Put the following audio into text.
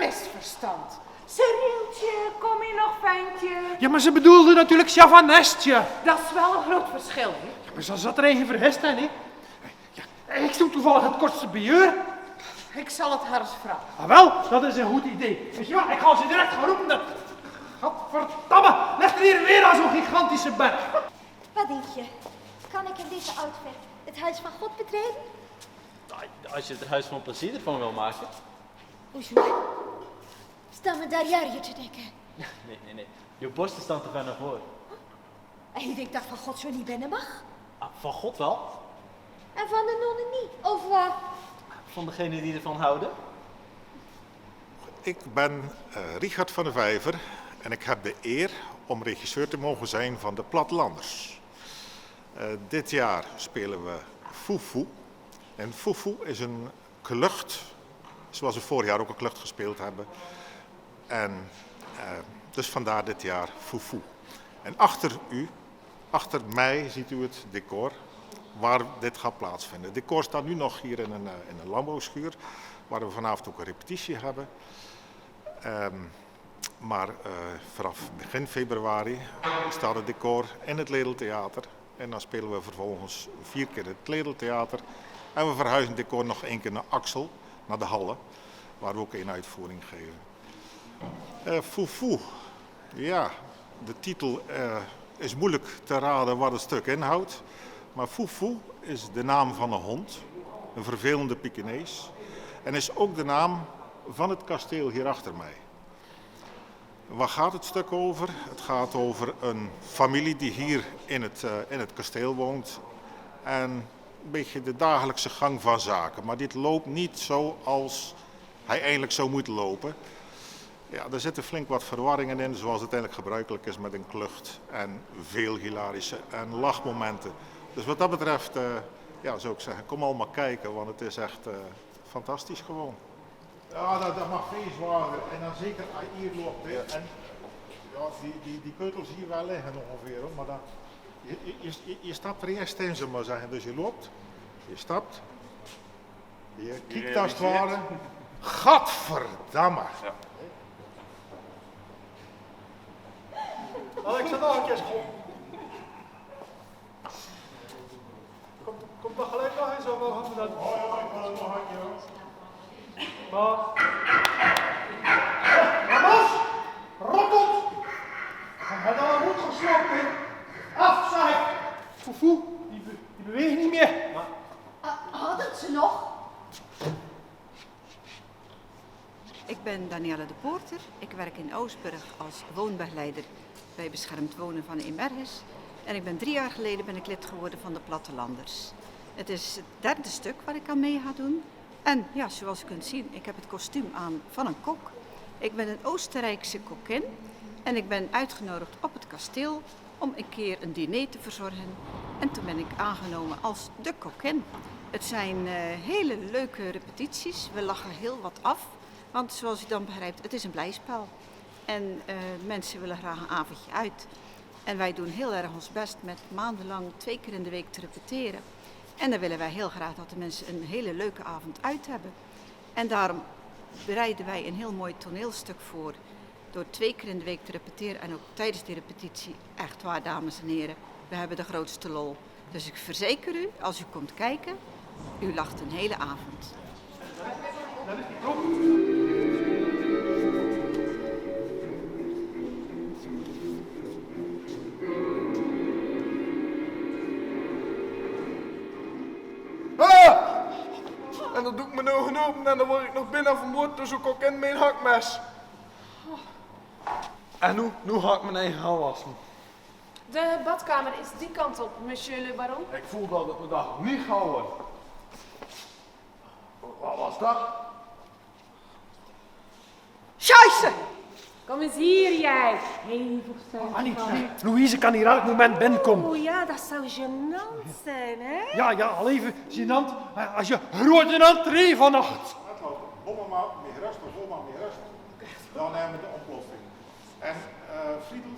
misverstand. Cyrieltje, kom je nog, ventje? Ja, maar ze bedoelde natuurlijk Javanestje. Dat is wel een groot verschil, hè? Ja, maar ze zat er even vergist, hè, niet? Ja, ik zoek toevallig het kortste beheer. Ik zal het haar eens vragen. Ah, wel, dat is een goed idee. Dus ja, ik ga ze direct gaan roepen. Godverdamme, ligt er hier weer aan zo'n gigantische berg. Wat denk je? Kan ik in deze outfit het huis van God betreden? Als je het huis van plezier ervan wil maken. Hoezo? Staan me daar jaren te denken? Nee. Je borsten staan te ver naar voren. En je denkt dat van God zo niet binnen mag? Ah, van God wel. En van de nonnen niet? Of Van degenen die ervan houden. Ik ben Richard van de Vijver en ik heb de eer om regisseur te mogen zijn van de Plattelanders. Dit jaar spelen we Foufou. En Foufou is een klucht, zoals we vorig jaar ook een klucht gespeeld hebben. En dus vandaar dit jaar Foufou. En achter mij ziet u het decor waar dit gaat plaatsvinden. Het decor staat nu nog hier in een landbouwschuur, waar we vanavond ook een repetitie hebben. Maar vanaf begin februari staat het decor in het Ledeltheater. En dan spelen we vervolgens 4 keer het Ledeltheater. En we verhuizen het decor nog 1 keer naar Axel, naar de Halle, waar we ook 1 uitvoering geven. Foufou. Ja, de titel is moeilijk te raden wat het stuk inhoudt. Maar Foufou is de naam van een hond, een vervelende Pekingese. En is ook de naam van het kasteel hier achter mij. Waar gaat het stuk over? Het gaat over een familie die hier in het kasteel woont. En een beetje de dagelijkse gang van zaken. Maar dit loopt niet zoals hij eigenlijk zou moeten lopen. Ja, er zitten flink wat verwarringen in, zoals het eigenlijk gebruikelijk is met een klucht. En veel hilarische en lachmomenten. Dus wat dat betreft, ja, zou ik zeggen, kom allemaal kijken, want het is echt fantastisch gewoon. Ja, dat mag veel zwaarder. En dan zeker als je hier loopt. Hè. En ja, die keutels hier wel liggen ongeveer. Hoor. Maar dat, je stapt er eerst in, zullen we maar zeggen. Dus je loopt, je stapt, je kijkt als het ware. Gadverdamme. Ja. Ik zat nog een keer schoon. Komt nog gelijk nog eens over gaan we dat. Oh ja, ik wil het nog een keer hoor. Maar... Ramos! Rottelt! Hij had al goed gesloten. Af, zeg ik. Foufou, die beweegt niet meer. Had het ze nog? Ik ben Danielle de Poorter. Ik werk in Oostburg als woonbegeleider bij Beschermd Wonen van Emergis. En ik ben 3 jaar geleden lid geworden van de Plattelanders. Het is het 3e stuk waar ik aan mee ga doen. En ja, zoals u kunt zien, ik heb het kostuum aan van een kok. Ik ben een Oostenrijkse kokkin en ik ben uitgenodigd op het kasteel om een keer een diner te verzorgen. En toen ben ik aangenomen als de kokkin. Het zijn hele leuke repetities. We lachen heel wat af, want zoals u dan begrijpt, het is een blijspel. En mensen willen graag een avondje uit. En wij doen heel erg ons best met maandenlang 2 keer in de week te repeteren. En dan willen wij heel graag dat de mensen een hele leuke avond uit hebben. En daarom bereiden wij een heel mooi toneelstuk voor. Door 2 keer in de week te repeteren en ook tijdens die repetitie. Echt waar, dames en heren, we hebben de grootste lol. Dus ik verzeker u, als u komt kijken, u lacht een hele avond. En dan doe ik mijn ogen open en dan word ik nog binnen vermoord door zo'n kokkin met een hakmes. En nu ga ik mijn eigen hand wassen. De badkamer is die kant op, monsieur le baron. Ik voel dat het me dag niet gaat worden. Wat was dat? Scheisse! Kom eens hier, jij. Heel Annie, Louise kan hier elk moment binnenkomen. Oh ja, dat zou gênant zijn, hè? Ja, al even gênant. Als je grote entree vannacht. Bommen maar meer rustig, vol maar meer rustig. Dan hebben we de oplossing. En Friedel,